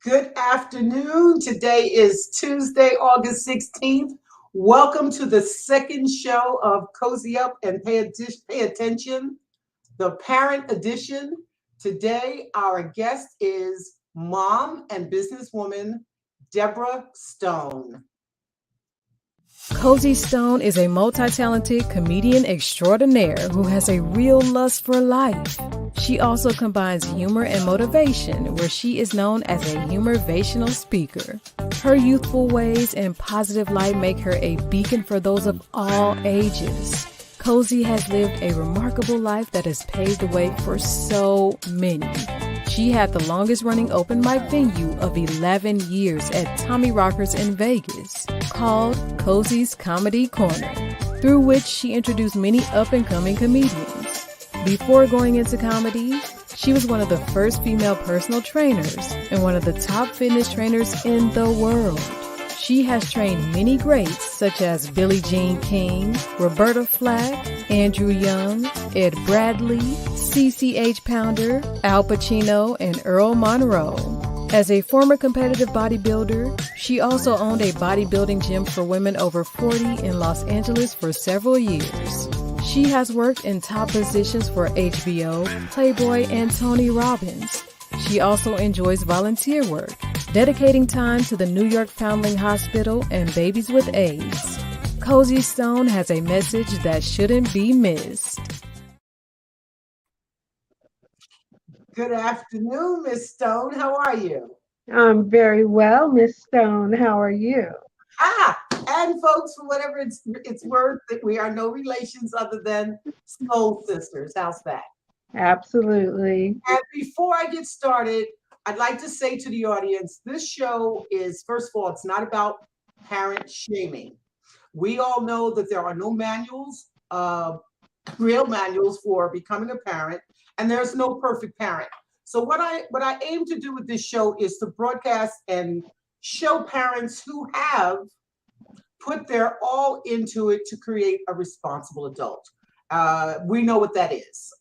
Good afternoon. Today is Tuesday, August 16th. Welcome to the second show of Cozy Up and Pay Attention, the parent edition. Today, our guest is mom and businesswoman Deborah Stone. Cozy Stone is a multi-talented comedian extraordinaire who has a real lust for life. She also combines humor and motivation, where she is known as a humorvational speaker. Her youthful ways and positive light make her a beacon for those of all ages. Cozy has lived a remarkable life that has paved the way for so many. She had the longest running open mic venue of 11 years at Tommy Rockers in Vegas, called Cozy's Comedy Corner, through which she introduced many up-and-coming comedians. Before going into comedy, she was one of the first female personal trainers and one of the top fitness trainers in the world. She has trained many greats such as Billie Jean King, Roberta Flack, Andrew Young, Ed Bradley, CCH Pounder, Al Pacino, and Earl Monroe. As a former competitive bodybuilder, she also owned a bodybuilding gym for women over 40 in Los Angeles for several years. She has worked in top positions for HBO, Playboy, and Tony Robbins. She also enjoys volunteer work, dedicating time to the New York Foundling Hospital and babies with AIDS. Cozy Stone has a message that shouldn't be missed. Good afternoon, Miss Stone. How are you? I'm very well, Miss Stone. How are you? And folks, for whatever it's worth, that we are no relations other than soul sisters. How's that? Absolutely. And before I get started, I'd like to say to the audience, this show is, first of all, it's not about parent shaming. We all know that there are no manuals, real manuals for becoming a parent, and there's no perfect parent. So what I aim to do with this show is to broadcast and show parents who have put their all into it to create a responsible adult. We know what that is.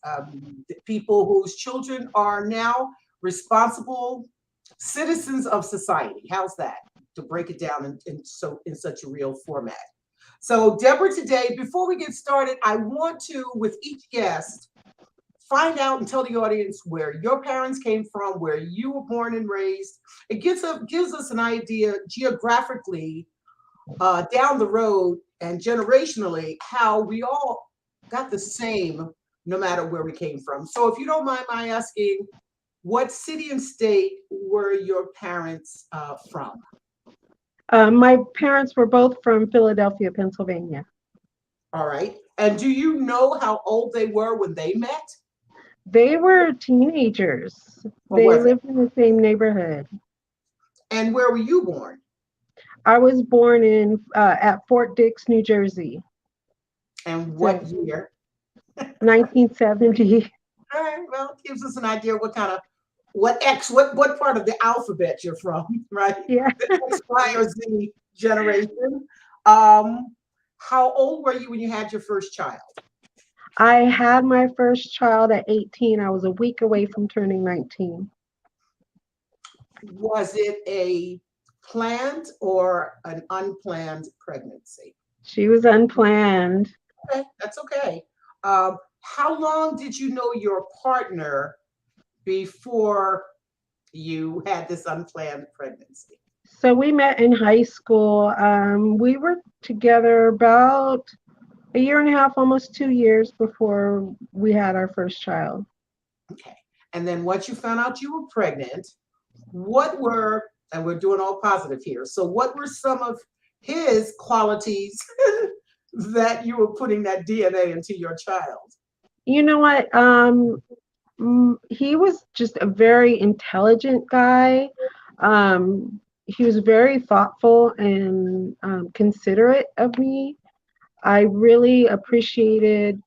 People whose children are now responsible citizens of society. How's that? To break it down in such a real format. So, Deborah, today, before we get started, I want to, with each guest, find out and tell the audience where your parents came from, where you were born and raised. It gives us an idea geographically down the road and generationally how we all got the same no matter where we came from. So if you don't mind my asking, what city and state were your parents from? My parents were both from Philadelphia, Pennsylvania. All right. And do you know how old they were when they met? They were teenagers. Or They was it? lived in the same neighborhood. And where were you born? I was born in at Fort Dix, New Jersey, And what so year? 1970. All right. Well, it gives us an idea what part of the alphabet you're from, right? Yeah, The X, Y, or Z generation. Um, how old were you when you had your first child? I had my first child at 18. I was a week away from turning 19. Was it a planned or an unplanned pregnancy? She was unplanned. Okay, that's okay. How long did you know your partner before you had this unplanned pregnancy? So we met in high school. We were together about a year and a half, almost 2 years before we had our first child. Okay. And then once you found out you were pregnant, what were, and we're doing all positive here, so what were some of his qualities that you were putting that DNA into your child? You know what? He was just a very intelligent guy. He was very thoughtful and considerate of me. I really appreciated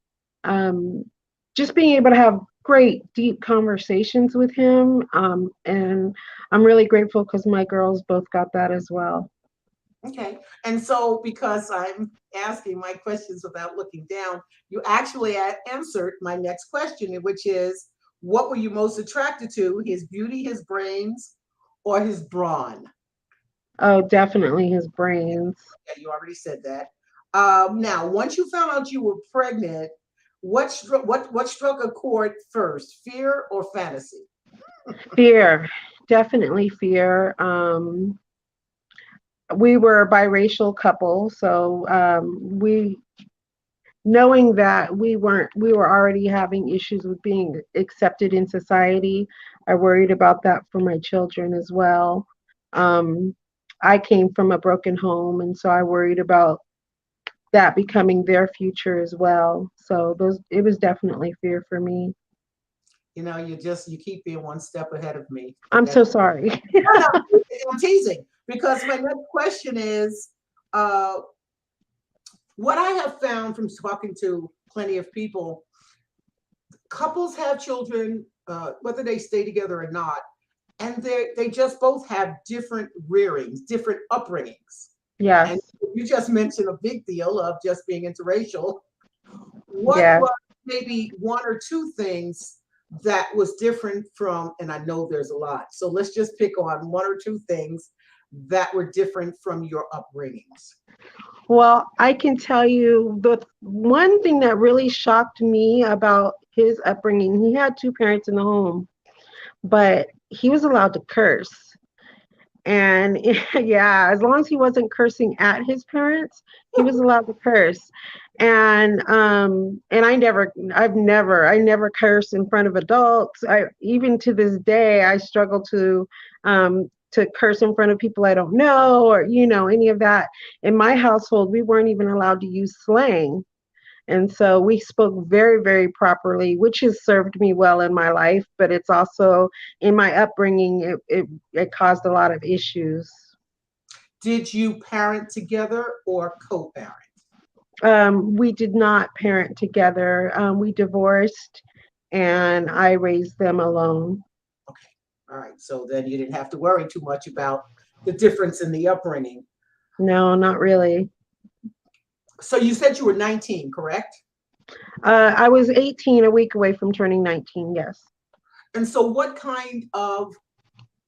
um, just being able to have great, deep conversations with him. And I'm really grateful because my girls both got that as well. Okay. And so, because I'm asking my questions without looking down, you actually answered my next question, which is what were you most attracted to? His beauty, his brains, or his brawn? Oh, definitely his brains. Yeah, you already said that. Now, once you found out you were pregnant, what struck a chord first, fear or fantasy? Fear, definitely fear. We were a biracial couple, so we knowing that we were already having issues with being accepted in society. I worried about that for my children as well. Um, I came from a broken home, and so I worried about that becoming their future as well. So those it was definitely fear for me. You keep being one step ahead of me. I'm That so sorry. no, no, I'm teasing because my next question is, uh, what I have found from talking to plenty of people, couples have children, whether they stay together or not, and they just both have different rearings, different upbringings. And Yes. you just mentioned a big deal of just being interracial. What Yeah. was maybe one or two things that was different from, and I know there's a lot, so let's just pick on one or two things that were different from your upbringings. Well, I can tell you the one thing that really shocked me about his upbringing, he had two parents in the home, but he was allowed to curse. And yeah, as long as he wasn't cursing at his parents, he was allowed to curse. And I never curse in front of adults. I even to this day I struggle to curse in front of people I don't know, or any of that. In my household, we weren't even allowed to use slang. And so we spoke very, very properly, which has served me well in my life, but it's also in my upbringing, it caused a lot of issues. Did you parent together or co-parent? We did not parent together. We divorced and I raised them alone. Okay. All right. So then you didn't have to worry too much about the difference in the upbringing. No, not really. So you said you were 19, correct? I was 18, a week away from turning 19, yes. And so what kind of,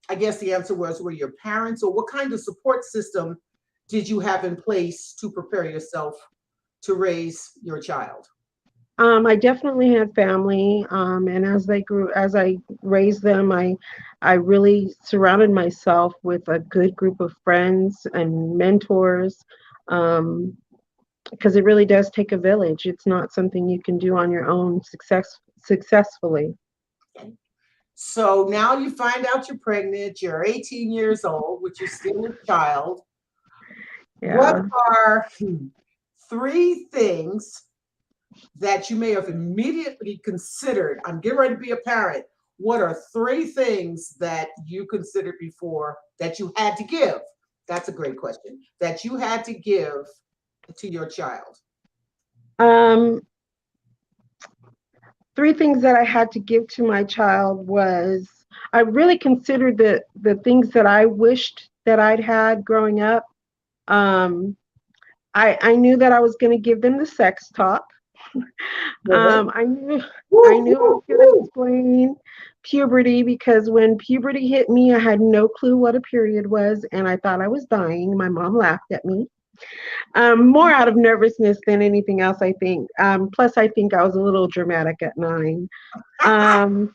I guess the answer was, were your parents, or what kind of support system did you have in place to prepare yourself to raise your child? I definitely had family, and as I raised them, I really surrounded myself with a good group of friends and mentors, um, because it really does take a village. It's not something you can do on your own successfully. So now you find out you're pregnant, you're 18 years old, which is still a child. What Yeah. are three things that you may have immediately considered? I'm getting ready to be a parent. What are three things that you considered before that you had to give? That's a great question. That you had to give to your child. Um, Three things that I had to give to my child was I really considered the things that I wished that I'd had growing up. Um, I knew that I was going to give them the sex talk. Good. I knew I Woo, knew I was woo, going to woo. explain puberty because when puberty hit me, I had no clue what a period was, and I thought I was dying. My mom laughed at me. More out of nervousness than anything else, I think. Plus, I think I was a little dramatic at 9. Um,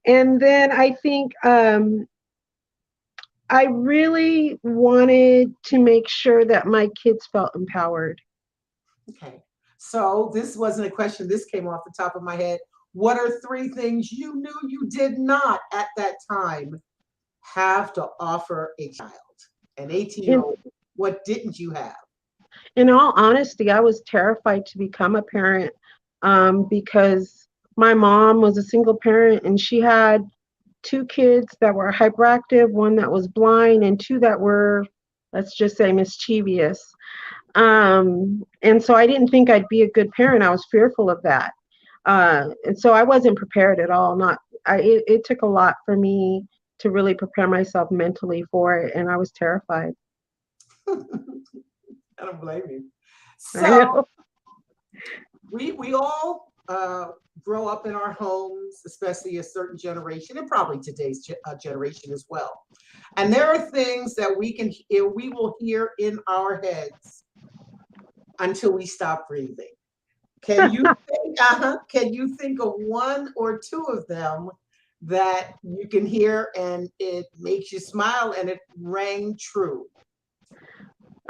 and then I think I really wanted to make sure that my kids felt empowered. Okay. So this wasn't a question. This came off the top of my head. What are three things you knew you did not at that time have to offer a child, an 18-year In, old? What didn't you have? in all honesty, I was terrified to become a parent because my mom was a single parent and she had two kids that were hyperactive, one that was blind, and two that were, let's just say, mischievous. And so I didn't think I'd be a good parent. I was fearful of that. And so I wasn't prepared at all. It took a lot for me to really prepare myself mentally for it, and I was terrified. I don't blame you. I So know. we all grow up in our homes, especially a certain generation, and probably today's generation as well. And there are things that we will hear in our heads until we stop breathing. Can you think of one or two of them that you can hear and it makes you smile and it rang true?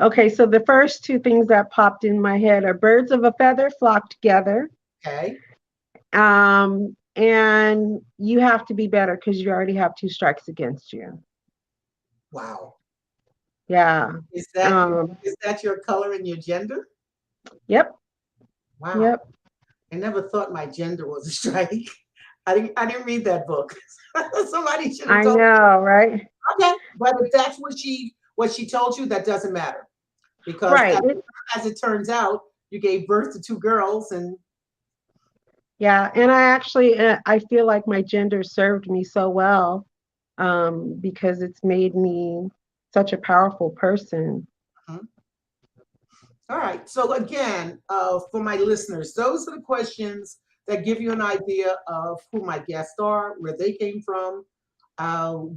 Okay, so the first two things that popped in my head are birds of a feather flock together. Okay. And you have to be better because you already have two strikes against you. Wow. Yeah. Is that your color and your gender? Yep. Wow. Yep. I never thought my gender was a strike. I didn't read that book. Somebody should have I told me. know, right? Okay. But if that's what she told you, that doesn't matter. Because Right. as it turns out, you gave birth to two girls and Yeah, and I actually I feel like my gender served me so well, because it's made me such a powerful person. mhm. All right. So again, for my listeners, those are the questions that give you an idea of who my guests are, where they came from, how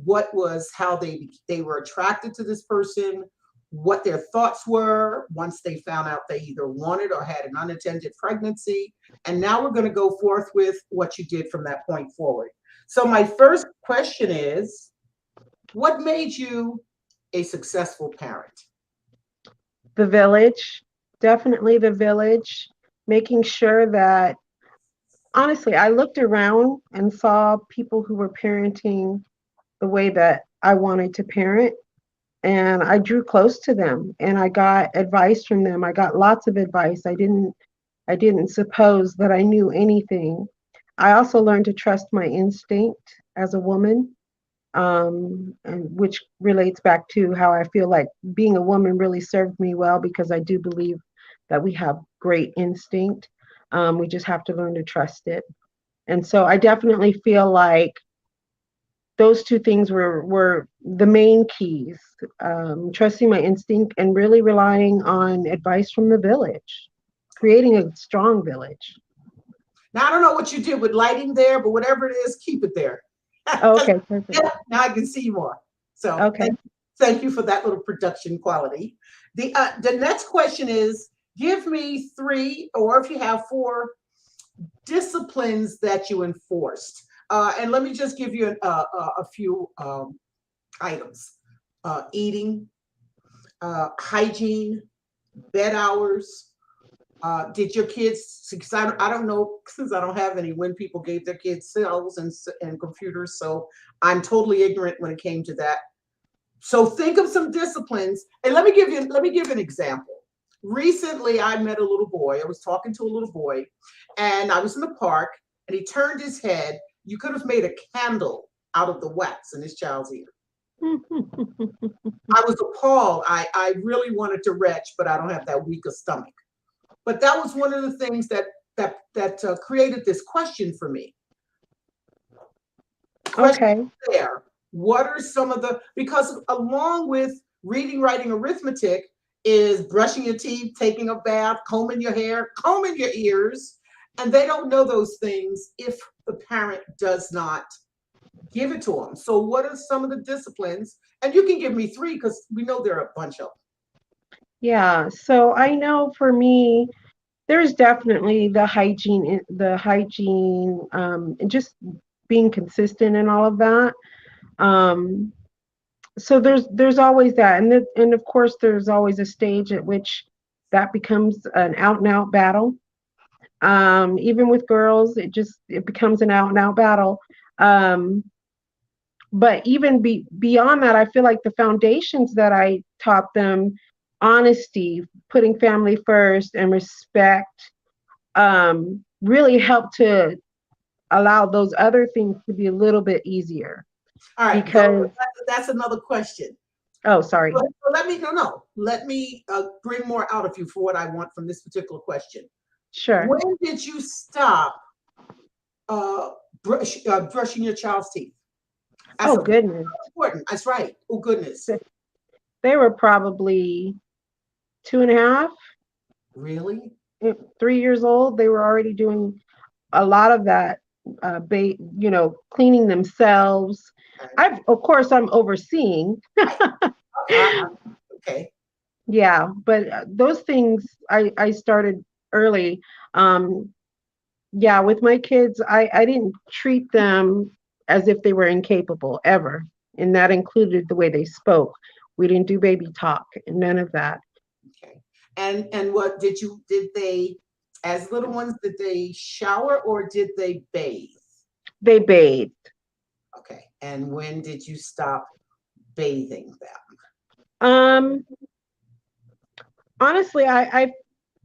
they were attracted to this person, what their thoughts were once they found out they either wanted or had an unattended pregnancy. And now we're going to go forth with what you did from that point forward. So my first question is, what made you a successful parent? The village, definitely the village, making sure that honestly, I looked around and saw people who were parenting the way that I wanted to parent, and I drew close to them and I got advice from them. I got lots of advice. I didn't suppose that I knew anything. I also learned to trust my instinct as a woman, and which relates back to how I feel like being a woman really served me well because I do believe that we have great instinct. We just have to learn to trust it. And so I definitely feel like those two things were the main keys, trusting my instinct and really relying on advice from the village, creating a strong village. Now, I don't know what you did with lighting there, but whatever it is, keep it there. Okay, perfect. Yeah, now I can see more. So Okay. thank you for that little production quality. The next question is, give me three, or if you have four, disciplines that you enforced. And let me just give you a few items: eating, hygiene, bed hours. Did your kids? Because I don't know, since I don't have any, when people gave their kids cells and computers, so I'm totally ignorant when it came to that. So think of some disciplines, and let me give an example. Recently, I met a little boy. I was talking to a little boy, and I was in the park, and he turned his head. You could have made a candle out of the wax in this child's ear. I was appalled. I really wanted to retch, but I don't have that weaker stomach. But that was one of the things that created this question for me. Question Okay. there. What are some of because along with reading, writing, arithmetic is brushing your teeth, taking a bath, combing your hair, combing your ears, and they don't know those things if the parent does not give it to them. So what are some of the disciplines? And you can give me three because we know there are a bunch of Yeah. So I know for me, there's definitely the hygiene, and just being consistent and all of that. Um, so there's always that, and of course there's always a stage at which that becomes an out and out battle. Even with girls, it becomes an out and out battle. Um, but even beyond that, I feel like the foundations that I taught them, honesty, putting family first, and respect, really helped to allow those other things to be a little bit easier. All right, Because that's another question. oh, sorry. So let me no. Let me bring more out of you for what I want from this particular question. Sure. When did you stop brushing your child's teeth? That's Oh goodness. important. That's right. Oh goodness. They were probably 2.5, Really? 3 years old. They were already doing a lot of that, cleaning themselves. Okay. Of course, I'm overseeing. Right. Okay. Yeah, but those things I started early. Um, yeah, with my kids, I didn't treat them as if they were incapable ever, and that included the way they spoke. We didn't do baby talk, none of that. Okay. And what did they, as little ones, did they shower or did they bathe? They bathed. Okay. And when did you stop bathing them? Um, honestly, I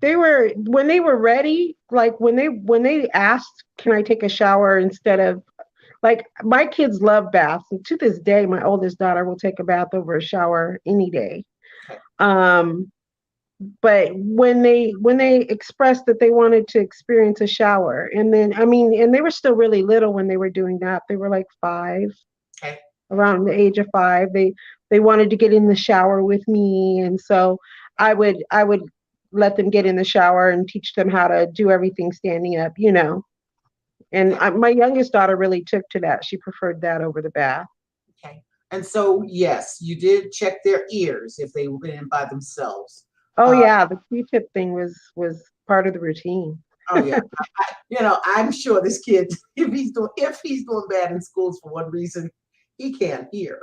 they were when they were ready, like when they asked, can I take a shower instead of, like, my kids love baths. And to this day, my oldest daughter will take a bath over a shower any day. Okay. Um, but when they expressed that they wanted to experience a shower, and then I mean, and they were still really little when they were doing that. They were like 5, Okay. around the age of 5. They wanted to get in the shower with me, and so I would let them get in the shower and teach them how to do everything standing up. And Okay. my youngest daughter really took to that. She preferred that over the bath. Okay. And so, yes, you did check their ears if they were in by themselves. Oh Uh, yeah, the Q-tip thing was part of the routine. oh yeah. I'm sure this kid, if he's doing bad in schools for one reason, he can't hear.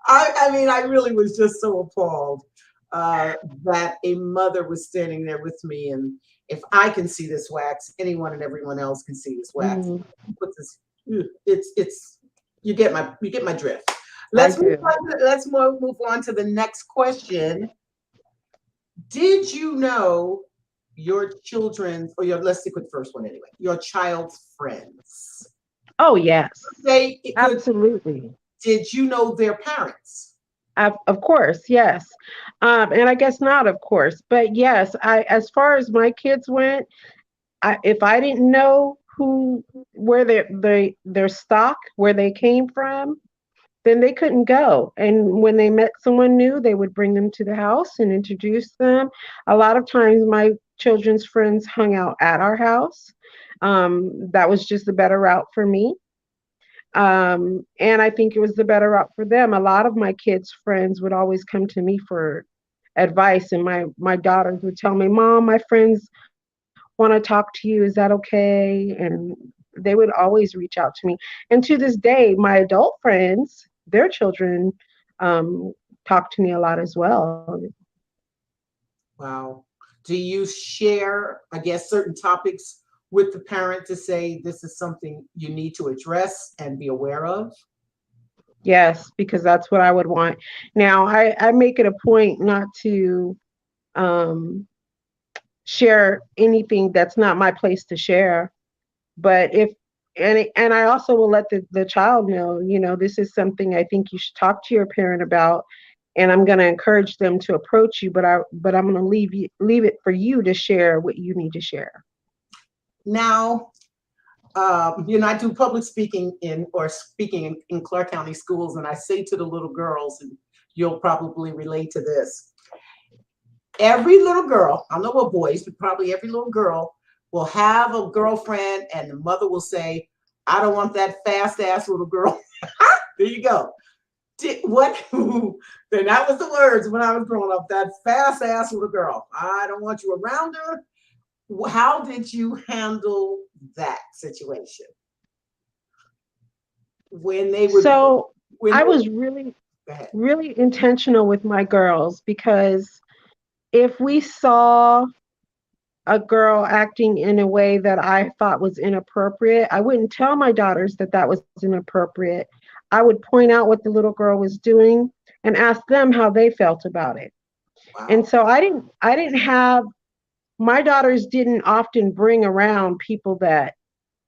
I mean, I really was just so appalled uh, that a mother was standing there with me, and if I can see this wax, anyone and everyone else can see this wax. Mm, Put this, it's you get my drift. I Let's move do. on. Let's move on to the next question. Did you know your children's, or your, let's stick with the first one anyway, your child's friends? Oh yes, Say it could. absolutely. Did you know their parents? Of course, yes. And I guess not, of course, but yes. As far as my kids went, if I didn't know where their stock, where they came from, then they couldn't go. And when they met someone new, they would bring them to the house and introduce them. A lot of times, my children's friends hung out at our house. That was just a better route for me. And I think it was the better route for them. A lot of my kids' friends would always come to me for advice, and my daughters would tell me, "Mom, my friends want to talk to you. Is that okay?" And they would always reach out to me. And to this day, my adult friends, their children, um, talk to me a lot as well. Wow. Do you share, I guess, certain topics with the parent to say this is something you need to address and be aware of? Yes, because that's what I would want. Now, I make it a point not to um, share anything that's not my place to share. But if and I also will let the child know, this is something I think you should talk to your parent about, and I'm going to encourage them to approach you, but I'm going to leave it for you to share what you need to share. Now, I do public speaking in Clark County schools, and I say to the little girls, and you'll probably relate to this. Every little girl, I don't know about boys, but probably every little girl will have a girlfriend, and the mother will say, "I don't want that fast ass little girl." There you go. What? Then that was the words when I was growing up. That fast ass little girl. I don't want you around her. How did you handle that situation when they would So when I they was really, go ahead. really intentional with my girls, because if we saw a girl acting in a way that I thought was inappropriate, I wouldn't tell my daughters that that was inappropriate. I would point out what the little girl was doing and ask them how they felt about it. And Wow. so I didn't have my daughters didn't often bring around people that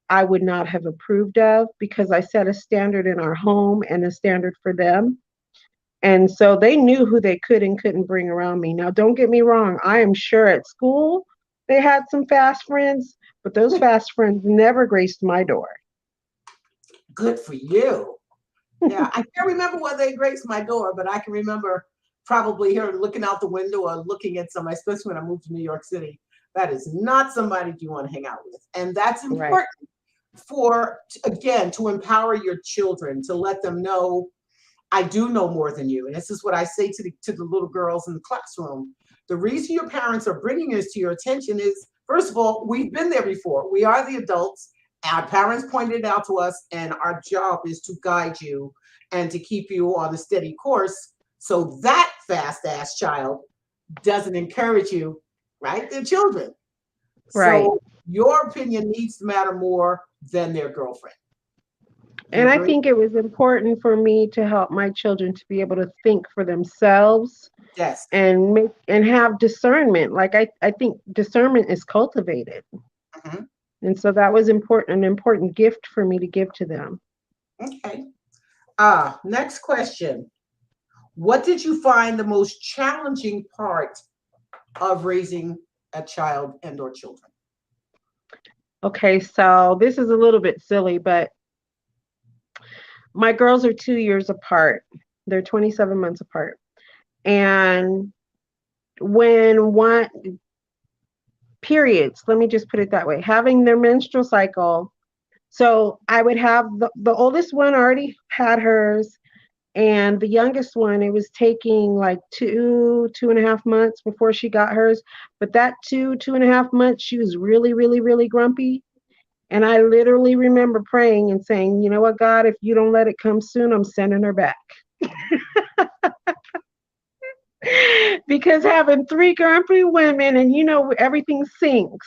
I would not have approved of, because I set a standard in our home and a standard for them. And so they knew who they could and couldn't bring around me. Now, don't get me wrong, I am sure at school they had some fast friends, but those fast friends never graced my door. Good for you. Yeah, I can't remember whether they graced my door, but I can remember probably here looking out the window or looking at somebody, especially when I moved to New York City. That is not somebody you want to hang out with. And that's Right. important for, again, to empower your children, to let them know, I do know more than you. And this is what I say to the little girls in the classroom. The reason your parents are bringing this to your attention is, first of all, we've been there before. We are the adults. Our parents pointed it out to us, and our job is to guide you and to keep you on a steady course so that fast ass child doesn't encourage you, right? They're children. Right. So your opinion needs to matter more than their girlfriend. You And I agree? think it was important for me to help my children to be able to think for themselves Yes. and make and have discernment. Like I think discernment is cultivated. Mhm. And so that was important, an important gift for me to give to them. Okay. Next question. What did you find the most challenging part of raising a child and or children? Okay, so this is a little bit silly, but my girls are 2 years apart. They're 27 months apart. And when one periods, let me just put it that way, having their menstrual cycle. So I would have the oldest one already had hers, and the youngest one, it was taking like 2.5 months before she got hers. But that 2.5 months, she was really, really, really grumpy. And I literally remember praying and saying, you know what, God, if you don't let it come soon, I'm sending her back. Because having three grumpy women, and everything sinks.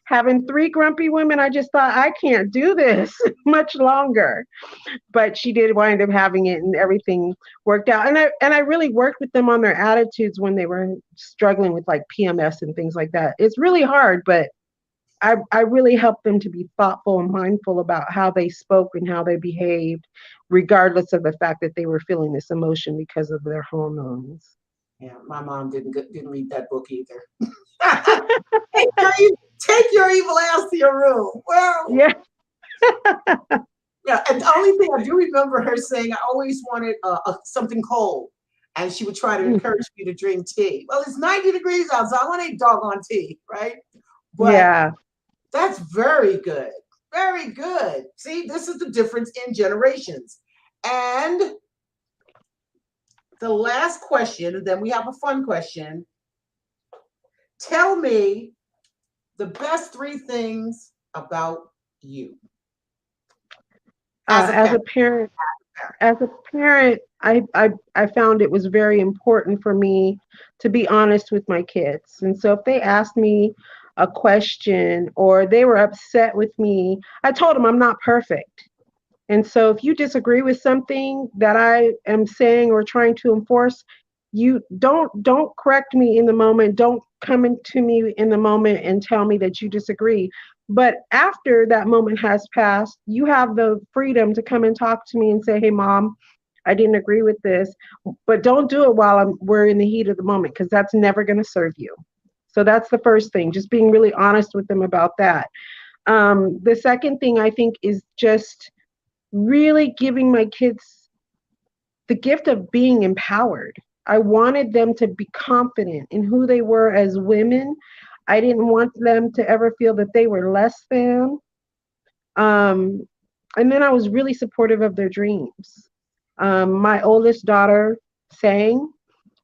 Having three grumpy women, I just thought I can't do this much longer. But she did wind up having it, and everything worked out. And I really worked with them on their attitudes when they were struggling with like PMS and things like that. It's really hard, but I really helped them to be thoughtful and mindful about how they spoke and how they behaved, regardless of the fact that they were feeling this emotion because of their hormones. Yeah, my mom didn't read that book either. Take your evil ass to your room. Well, Yeah. yeah, and the only thing I do remember her saying, I always wanted something cold. And she would try to encourage me to drink tea. Well, it's 90 degrees out, so I want a doggone tea, right? But Yeah. that's very good. Very good. See, this is the difference in generations. And the last question, and then we have a fun question. Tell me the best three things about you as a As a parent. parent, I found it was very important for me to be honest with my kids. And so if they asked me a question or they were upset with me, I told them I'm not perfect. And so if you disagree with something that I am saying or trying to enforce, you don't correct me in the moment. Don't come into me in the moment and tell me that you disagree. But after that moment has passed, you have the freedom to come and talk to me and say, "Hey mom, I didn't agree with this." But don't do it while we're in the heat of the moment, because that's never going to serve you. So that's the first thing, just being really honest with them about that. The second thing I think is just really giving my kids the gift of being empowered. I wanted them to be confident in who they were as women. I didn't want them to ever feel that they were less than. Um, and then I was really supportive of their dreams. My oldest daughter sang,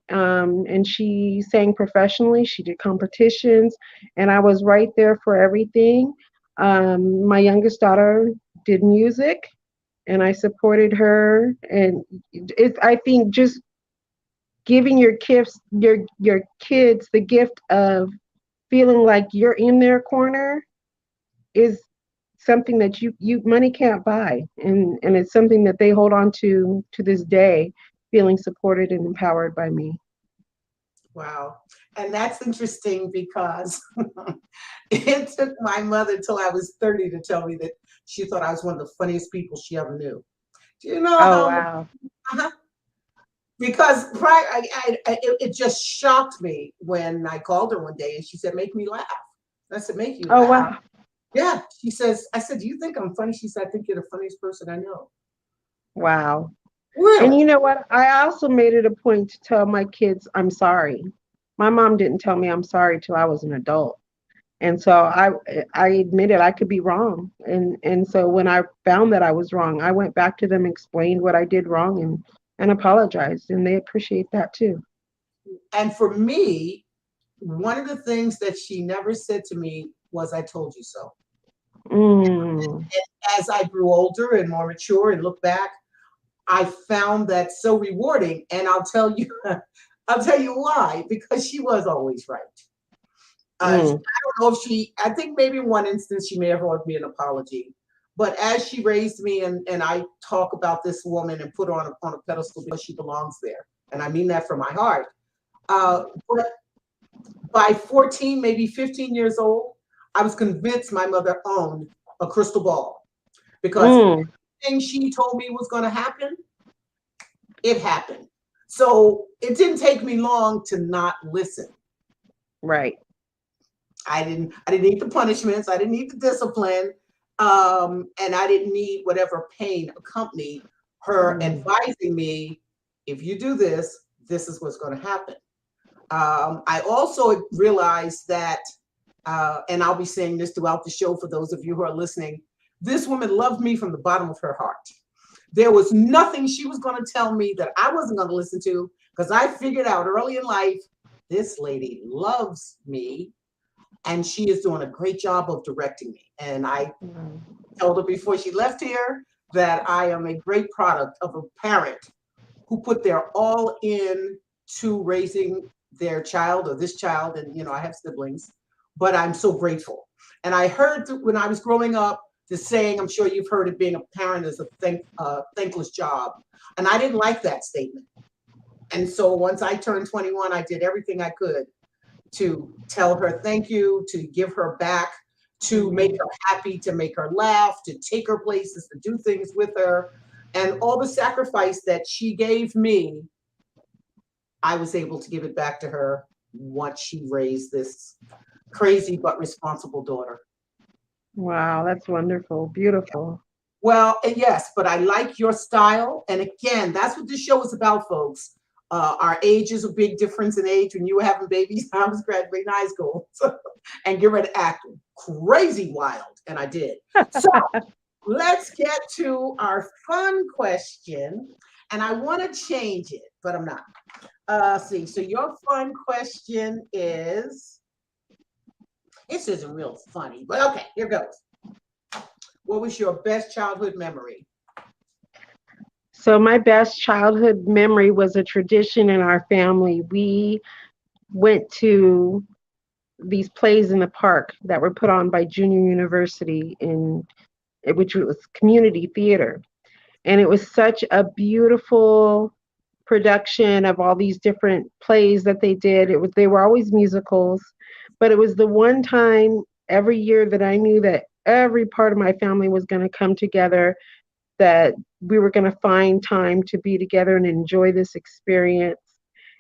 and she sang professionally. She did competitions, and I was right there for everything. My youngest daughter did music, and I supported her. And I think just giving your kids the gift of feeling like you're in their corner is something that you money can't buy, and it's something that they hold on to this day, feeling supported and empowered by me. Wow. And that's interesting because it took my mother till I was 30 to tell me that she thought I was one of the funniest people she ever knew. Do you know Oh how? wow. Uh-huh. Because prior, it just shocked me when I called her one day and she said, "Make me laugh." I said, "Make you Oh laugh?" wow. Yeah. She says, I said, "Do you think I'm funny?" She said, "I think you're the funniest person I know." Wow. And Really? you know what? I also made it a point to tell my kids I'm sorry. My mom didn't tell me I'm sorry till I was an adult. And so I admitted I could be wrong. And so when I found that I was wrong, I went back to them, explained what I did wrong, and apologized. And they appreciate that too. And for me, one of the things that she never said to me was, I told you so. Mm, And as I grew older and more mature and look back, I found that so rewarding. And I'll tell you, I'll tell you why, because she was always right. I mm, don't know if I think maybe in one instance she may have owed me an apology. But as she raised me, and I talk about this woman and put her on a pedestal because she belongs there. And I mean that from my heart. But by 14, maybe 15 years old, I was convinced my mother owned a crystal ball because mm, everything she told me was going to happen, it happened. So it didn't take me long to not listen. right. I didn't need the punishments. I didn't need the discipline. And I didn't need whatever pain accompanied her Mm, advising me, if you do this, this is what's going to happen. I also realized that, and I'll be saying this throughout the show for those of you who are listening, this woman loved me from the bottom of her heart. There was nothing she was going to tell me that I wasn't going to listen to, because I figured out early in life, this lady loves me and she is doing a great job of directing me. And I mm, told her before she left here that I am a great product of a parent who put their all in to raising their child or this child. And, I have siblings, but I'm so grateful. And I heard when I was growing up, the saying, I'm sure you've heard it, being a parent is a thankless job. And I didn't like that statement. And so once I turned 21, I did everything I could to tell her thank you, to give her back, to make mm. her happy, to make her laugh, to take her places, to do things with her. And all the sacrifice that she gave me, I was able to give it back to her once she raised this crazy but responsible daughter. Wow, that's wonderful. Beautiful. Well, yes, but I like your style. And again, that's what this show is about, folks. Our age is a big difference in age. When you were having babies, I was graduating high school and get ready to act crazy wild. And I did. So let's get to our fun question. And I want to change it, but I'm not. See, so your fun question is, this isn't real funny, but okay, here goes. What was your best childhood memory? So my best childhood memory was a tradition in our family. We went to these plays in the park that were put on by Junior University, which was community theater. And it was such a beautiful production of all these different plays that they did. They were always musicals, but it was the one time every year that I knew that every part of my family was going to come together, that we were going to find time to be together and enjoy this experience.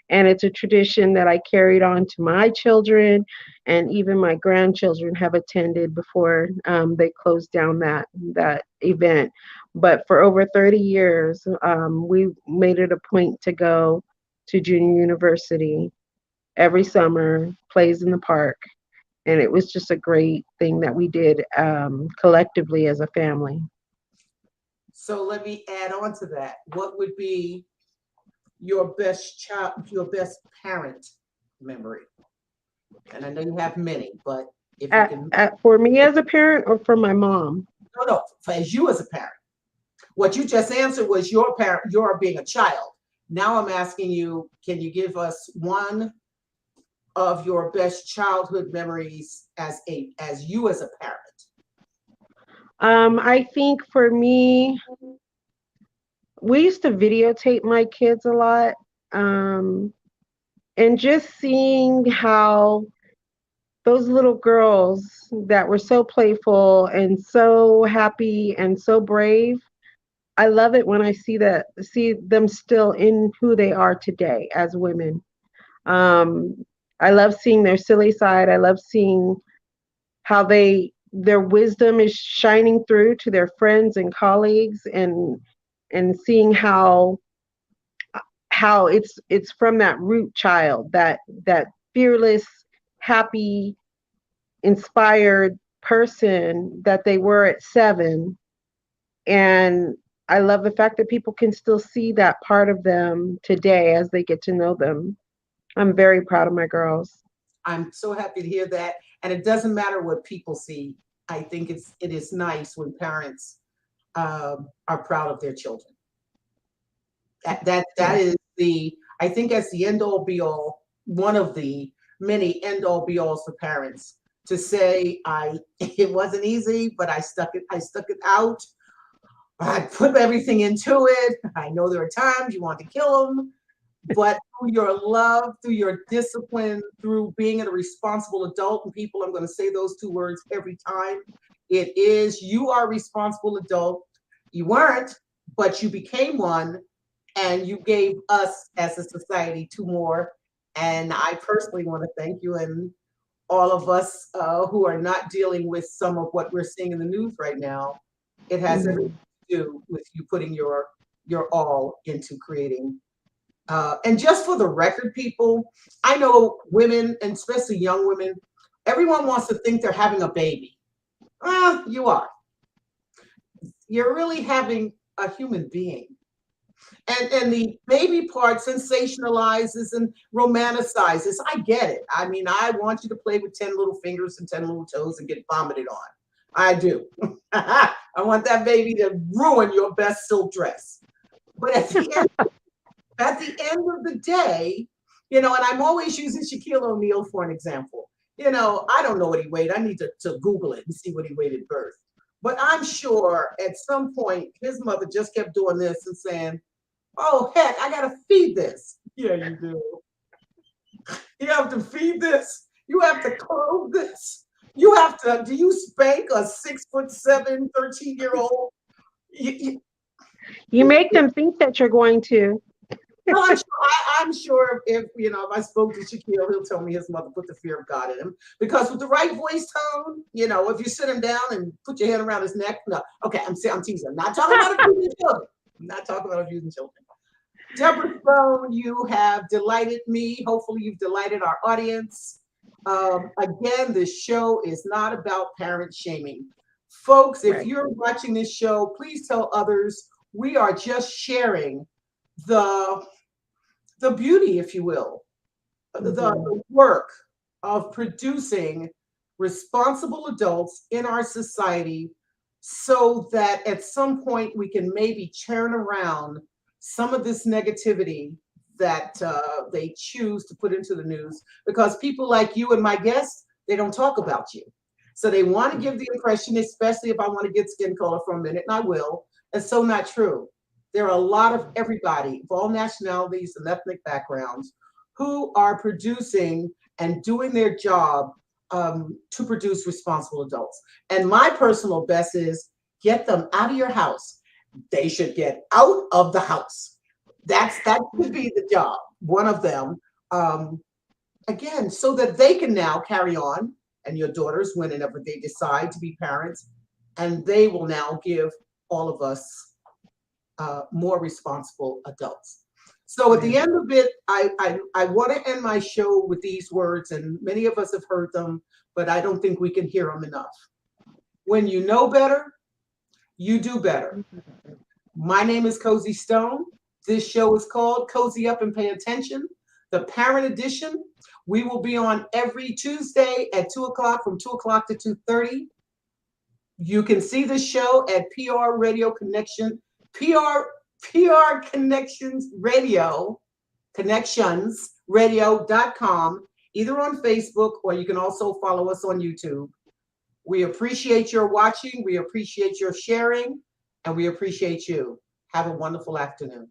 And it's a tradition that I carried on to my children, and even my grandchildren have attended before they closed down that event. But for over 30 years, we made it a point to go to Junior University every summer, plays in the park, and it was just a great thing that we did collectively as a family. So let me add on to that. What would be your best your best parent memory? And I know you have many, but if you can, For me as a parent, or for my mom? no, as you as a parent. What you just answered was your parent, your being a child. Now I'm asking you, can you give us one of your best childhood memories as you as a parent? I think for me, we used to videotape my kids a lot. Um, and just seeing how those little girls that were so playful and so happy and so brave, I love it when I see them still in who they are today as women. Um, I love seeing their silly side. I love seeing how their wisdom is shining through to their friends and colleagues, and seeing how it's from that root child, that fearless, happy, inspired person that they were at 7. And I love the fact that people can still see that part of them today as they get to know them. I'm very proud of my girls. I'm so happy to hear that. And it doesn't matter what people see. I think it is nice when parents are proud of their children. That Yes. is the, I think that's the end all be all, one of the many end all be alls for parents to say, I it wasn't easy, but I stuck it out. I put everything into it. I know there are times you want to kill them, but through your love, through your discipline, through being a responsible adult, and people, I'm going to say those two words every time. It is, you are a responsible adult. You weren't, but you became one, and you gave us as a society two more. And I personally want to thank you and all of us who are not dealing with some of what we're seeing in the news right now. It has everything Mhm. to do with you putting your all into creating. And just for the record, people, I know women, and especially young women, everyone wants to think they're having a baby. You are. You're really having a human being. And the baby part sensationalizes and romanticizes. I get it. I mean, I want you to play with 10 little fingers and 10 little toes and get vomited on. I do. I want that baby to ruin your best silk dress. But at the end of the day, and I'm always using Shaquille O'Neal for an example. I don't know what he weighed. I need to Google it and see what he weighed at birth. But I'm sure at some point his mother just kept doing this and saying, oh, heck, I got to feed this. Yeah, you do. You have to feed this. You have to clothe this. You have to, do you spank a 6'7", 13-year-old? You, You make them think that you're going to. well, I'm sure if I spoke to Shaquille, he'll tell me his mother put the fear of God in him. Because with the right voice tone, if you sit him down and put your hand around his neck, no, okay, I'm teasing. I'm not talking about abusing children. I'm not talking about abusing children. Deborah Stone, you have delighted me. Hopefully, you've delighted our audience. Again, this show is not about parent shaming. Folks, if Right. you're watching this show, please tell others. We are just sharing the the beauty, if you will, Mhm. the work of producing responsible adults in our society so that at some point we can maybe churn around some of this negativity that they choose to put into the news because people like you and my guests, they don't talk about you. So they want to give the impression, especially if I want to get skin color for a minute, and I will, it's so not true. There are a lot of everybody of all nationalities and ethnic backgrounds who are producing and doing their job to produce responsible adults. And my personal best is get them out of your house. They should get out of the house. That could be the job, one of them. Um, Again, so that they can now carry on, and your daughters, whenever they decide to be parents, and they will now give all of us more responsible adults. So at the Right. end of it, I want to end my show with these words, and many of us have heard them, but I don't think we can hear them enough. When you know better, you do better. My name is Cozy Stone. This show is called Cozy Up and Pay Attention, the Parent Edition. We will be on every Tuesday at 2 o'clock from 2 o'clock to 2:30. You can see the show at PR Radio Connection, PR Connections Radio, connectionsradio.com, either on Facebook or you can also follow us on YouTube. We appreciate your watching, we appreciate your sharing, and we appreciate you. Have a wonderful afternoon.